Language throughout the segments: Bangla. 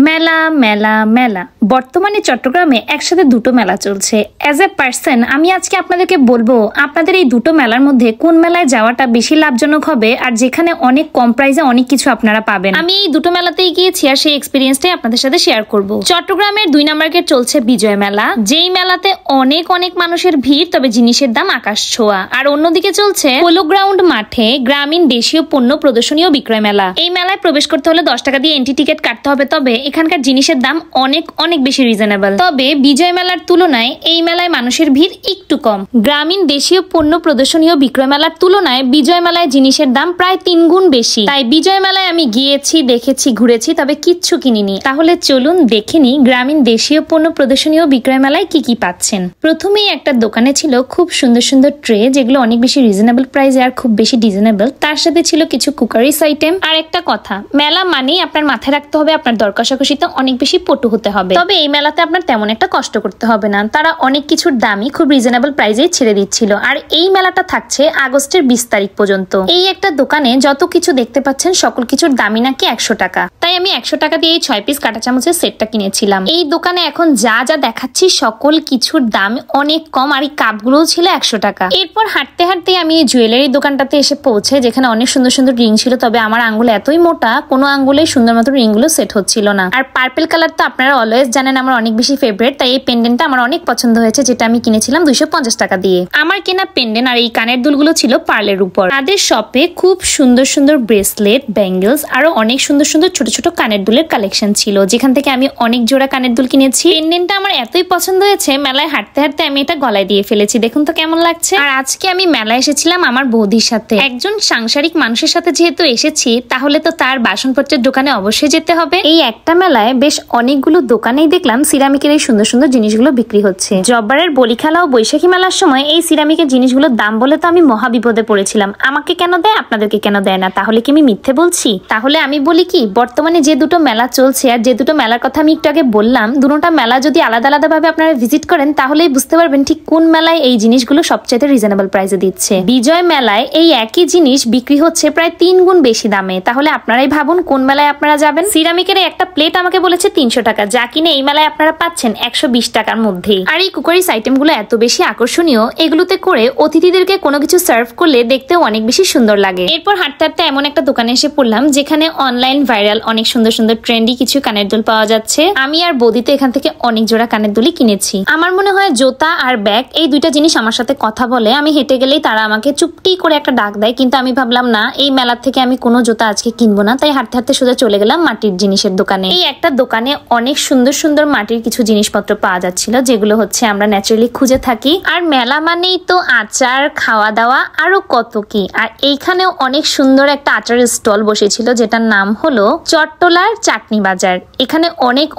মেলা মেলা মেলা বর্তমানে চট্টগ্রামে একসাথে দুটো মেলা চলছে। অ্যাজ এ পার্সন আমি আজকে আপনাদেরকে বলবো আপনাদের এই দুটো মেলার মধ্যে কোন মেলায় যাওয়াটা বেশি লাভজনক হবে আর যেখানে অনেক কম প্রাইসে অনেক কিছু আপনারা পাবেন। আমি এই দুটো মেলাতেই গিয়েছি আর সেই এক্সপিরিয়েন্সটাই আপনাদের সাথে শেয়ার করব। চট্টগ্রামের 2 নম্বর গেট চলছে বিজয় মেলা, যেই মেলাতে অনেক মানুষের ভিড়, তবে জিনিসের দাম আকাশ ছোঁয়া। আর অন্যদিকে চলছে পোলো গ্রাউন্ড মাঠে গ্রামীণ দেশীয় পণ্য প্রদর্শনী ও বিক্রয় মেলা। এই মেলায় প্রবেশ করতে হলে 10 টাকা দিয়ে এন্ট্রি টিকিট কাটতে হবে, তবে এখানকার জিনিসের দাম অনেক বেশি রিজনেবল। তবে বিজয় মেলার তুলনায় এই মেলায় মানুষের ভিড় একটু কম। গ্রামীণ দেশীয় পণ্য প্রদর্শনী ও বিক্রয় মেলার তুলনায় বিজয় মেলায় জিনিসের দাম প্রায় 3 গুণ বেশি। তাই বিজয় মেলায় আমি গিয়েছি, দেখেছি, ঘুরেছি, তবে কিচ্ছু কিনিনি। তাহলে চলুন দেখে নিই গ্রামীণ দেশীয় পণ্য প্রদর্শনী ও বিক্রয় মেলায় কি পাচ্ছেন। প্রথমেই একটা দোকানে ছিল খুব সুন্দর ট্রে, যেগুলো অনেক বেশি রিজনেবল প্রাইসে আর খুব বেশি ডিজাইনেবল। তার সাথে ছিল কিছু কুকারিস আইটেম। আর একটা কথা, মেলা মানেই আপনার মাথায় রাখতে হবে আপনার দর কষাকষিতে অনেক বেশি পটু হতে হবে। তবে এই মেলাতে আপনার তেমন একটা কষ্ট করতে হবে না, তারা অনেক কিছুর দামই খুব রিজনেবল প্রাইসে ছেড়ে দিচ্ছিল। আর এই মেলাটা থাকছে আগস্টের 20 তারিখ পর্যন্ত। এই একটা দোকানে যত কিছু দেখতে পাচ্ছেন সকল কিছুর দামই নাকি 100 টাকা। তাই আমি 100 টাকা দিয়ে এই 6 পিস কাঁটা চামচের সেটটা কিনেছিলাম। এই দোকানে এখন যা দেখাচ্ছি সকল কিছুর দাম অনেক কম, আর এই কাপগুলোও ছিল 100 টাকা। এরপর হাঁটতে আমি এই জুয়েলারি দোকানটাতে এসে পৌঁছে, যেখানে অনেক সুন্দর রিং ছিল, তবে আমার আঙ্গুল এতই মোটা কোনো আঙ্গুলে সুন্দর মতো রিং গুলো সেট হচ্ছিল না। আর পার্পল কালার তো আপনারা অলওয়েজ জানেন আমার অনেক বেশি ফেভারিট, তাই এই পেন্ডেন্টটা আমার অনেক পছন্দ হয়েছে, যেটা আমি কিনেছিলাম 250 টাকা দিয়ে। আমার কেনা পেন্ডেন্ট আর এই কানের দুলগুলো ছিল পার্লের উপর। তাদের শপে খুব সুন্দর ব্রেসলেট, ব্যাঙ্গেলস, আরো অনেক সুন্দর ছোট কানের দুলের কালেকশন ছিল, যেখান থেকে আমি অনেক জোড়া কানের দুল কিনেছি। পেন্ডেন্টটা আমার এতই পছন্দ হয়েছে, মেলায় হাঁটতে আমি এটা গলায় দিয়ে ফেলেছি। দেখুন তো কেমন লাগছে। আর আজকে আমি মেলায় এসেছিলাম আমার বৌদির সাথে। একজন সাংসারিক মানুষের সাথে যেহেতু এসেছি, তাহলে তো তার বাসনপত্রের দোকানে অবশ্যই যেতে হবে। এই একটা মেলায় বেশ অনেকগুলো দোকানেই দেখলাম সিরামিকের এই সুন্দর জিনিসগুলো বিক্রি হচ্ছে। জব্বারের বলি খেলা ও বৈশাখী মেলার সময় এই সিরামিকের জিনিসগুলোর দাম বলে তো আমি মহা বিপদে পড়েছিলাম। আমাকে কেন দেয়, আপনাদেরকে কেন দেয় না? তাহলে কি আমি মিথ্যে বলছি? তাহলে আমি বলি কি, বর্তমানে যে দুটো মেলা চলছে আর যে দুটো মেলার কথা আমি একটু আগে বললাম, দুটোটা মেলা যদি আলাদা ভাবে আপনারা ভিজিট করেন তাহলেই বুঝতে পারবেন ঠিক কোন মেলায় এই জিনিসগুলো সবচেয়ে রিজনেবল প্রাইসে দিচ্ছে। বিজয় মেলায় এই একই জিনিস বিক্রি হচ্ছে প্রায় 3 গুণ বেশি দামে। তাহলে আপনারাই ভাবুন কোন মেলায় আপনারা যাবেন। সিরামিকের একটা প্লেট আমাকে বলেছে 300 টাকা, যা কিনে এই মেলায় আপনারা পাচ্ছেন 120 টাকার মধ্যে। আর এই কুকারিস আইটেম গুলো এত বেশি আকর্ষণীয়, এগুলোতে করে অতিথিদেরকে কোনো কিছু সার্ভ করলে দেখতেও অনেক বেশি সুন্দর লাগে। এরপর হাঁটতে এমন একটা দোকানে এসে পড়লাম, যেখানে অনলাইন ভাইরাল অনেক সুন্দর ট্রেন্ডি কিছু কানের দুল পাওয়া যাচ্ছে। আমি আর বৌদি তো এখান থেকে অনেক জোড়া কানের দুলই কিনেছি। আমার মনে হয় জুতা আর ব্যাগ, এই দুইটা জিনিস আমার সাথে কথা বলে। আমি হেঁটে গেলেই তারা আমাকে চুপটি করে একটা ডাক দেয়, কিন্তু আমি ভাবলাম না, এই মেলার থেকে আমি কোনো জুতা আজকে কিনবো না। তাই হাঁটতে সোজা চলে গেলাম মাটির জিনিসের দোকানে। এই একটা দোকানে অনেক সুন্দর মাটির কিছু জিনিসপত্র পাওয়া যাচ্ছিল, যেগুলো হচ্ছে আমরা ন্যাচারালি খুঁজে থাকি। আর মেলা মানেই তো আচার, খাওয়া দাওয়া, আরো কত কি। আর এইখানেও অনেক সুন্দর একটা আচারের স্টল বসেছিল, যেটার নাম হলো চট্টলার চাটনি বাজার। এখানে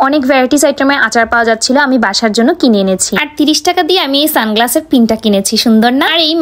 অনেক ভ্যারাইটিস আইটেমের আচার পাওয়া যাচ্ছিল, আমি বাসার জন্য কিনে এনেছি। আর 30 টাকা দিয়ে আমি এই সানগ্লাসের পিনটা কিনেছি, সুন্দর না? আর এই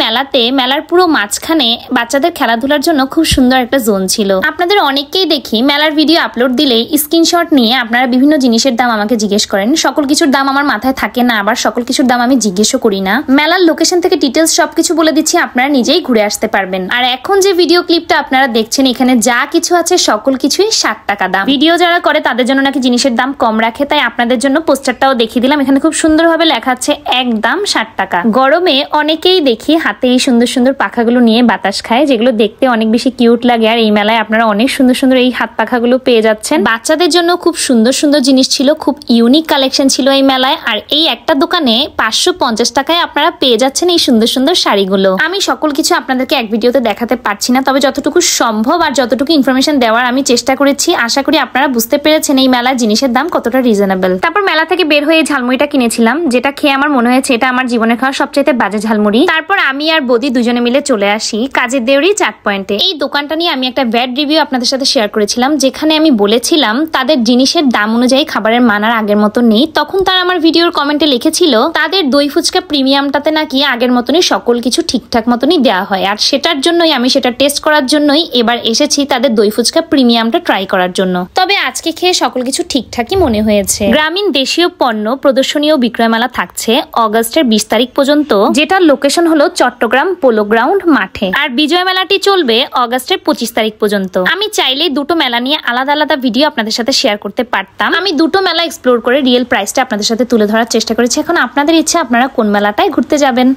মেলার পুরো মাঝখানে বাচ্চাদের খেলাধুলার জন্য খুব সুন্দর একটা জোন ছিল। আপনাদের অনেককেই দেখি মেলার ভিডিও আপলোড দিলেই স্ক্রিনশট নিয়ে আপনারা বিভিন্ন জিনিসের দাম আমাকে জিজ্ঞেস করেন। সকল কিছুর দাম আমার মাথায় থাকে না, আবার সকল কিছুর দাম আমি জিজ্ঞেসও করি না। মেলার লোকেশন থেকে ডিটেলস সবকিছু বলে দিচ্ছি, আপনারা নিজেই ঘুরে আসতে পারবেন। আর এখন যে ভিডিও ক্লিপটা আপনারা দেখছেন, এখানে যা কিছু আছে সকল কিছুই 60 টাকা দাম। ভিডিও যারা করে তাদের জন্য নাকি জিনিসের দাম কম রাখে, তাই আপনাদের জন্য পোস্টারটাও দেখিয়ে দিলাম। এখানে খুব সুন্দরভাবে লেখা আছে একদম 60 টাকা। গরমে অনেকেই দেখি হাতে এই সুন্দর পাখাগুলো নিয়ে বাতাস খায়, যেগুলো দেখতে অনেক বেশি কিউট লাগে। আর এই মেলায় আপনারা অনেক সুন্দর এই হাত পাখাগুলো পেয়ে যাচ্ছেন। বাচ্চাদের জন্য খুব সুন্দর জিনিস ছিল, খুব ইউনিক কালেকশন ছিল এই মেলায়। আর এই একটা দোকানে 550 টাকায় আপনারা পেয়ে যাচ্ছেন এই সুন্দর শাড়িগুলো। আমি সকল কিছু আপনাদেরকে এক ভিডিওতে দেখাতে পারছি না, তবে যতটুকু সম্ভব আর যতটুকু ইনফরমেশন দেওয়ার আমি চেষ্টা করেছি। আশা করি আপনারা বুঝতে পেরেছেন এই মেলার জিনিসের দাম কতটা রিজনেবল। তারপর মেলা থেকে বের হয়ে ঝালমুড়িটা কিনেছিলাম, যেটা খেয়ে আমার মনে হয়েছে এটা আমার জীবনের খাওয়া সবচেয়ে বাজে ঝালমুড়ি। তারপর আমি আর বৌদি দুজনে মিলে চলে আসি কাজের দেউরি চাট পয়েন্টে। এই দোকানটা নিয়ে আমি একটা ব্যাড রিভিউ আপনাদের সাথে শেয়ার করেছিলাম, যেখানে আমি বলেছিলাম তাদের জিনিসের দাম অনুযায়ী খাবারের মান আর আগের মতো নেই। তখন তারা আমার ভিডিওর কমেন্টে লিখেছিল তাদের দই ফুচকা প্রিমিয়ামটাতে নাকি আগের মতনই সকল কিছু ঠিকঠাক মতনই দেওয়া হয়। আর সেটার জন্যই আমি সেটা টেস্ট করার জন্যই এবার এসেছি তাদের দই ফুচকা প্রিমিয়ামটা ট্রাই করার জন্য। তবে আজকে খেয়ে সকল কিছু ঠিকঠাকই মনে হয়েছে। গ্রামীণ দেশীয় পণ্য প্রদর্শনী ও বিক্রয় মেলা থাকছে অগস্টের 20 তারিখ পর্যন্ত, যেটার লোকেশন হলো চট্টগ্রাম পোলো গ্রাউন্ড মাঠে। আর বিজয় মেলাটি চলবে অগস্টের 25 তারিখ পর্যন্ত। আমি চাইলেই দুটো মেলা নিয়ে আলাদা ভিডিও আপনাদের সাথে শেয়ার শেয়ার করতে পারতাম। আমি দুটো মেলা এক্সপ্লোর করে রিয়েল প্রাইসটা আপনাদের সাথে তুলে ধরার চেষ্টা করেছি। এখন আপনাদের ইচ্ছে আপনারা কোন মেলাটায় ঘুরতে যাবেন।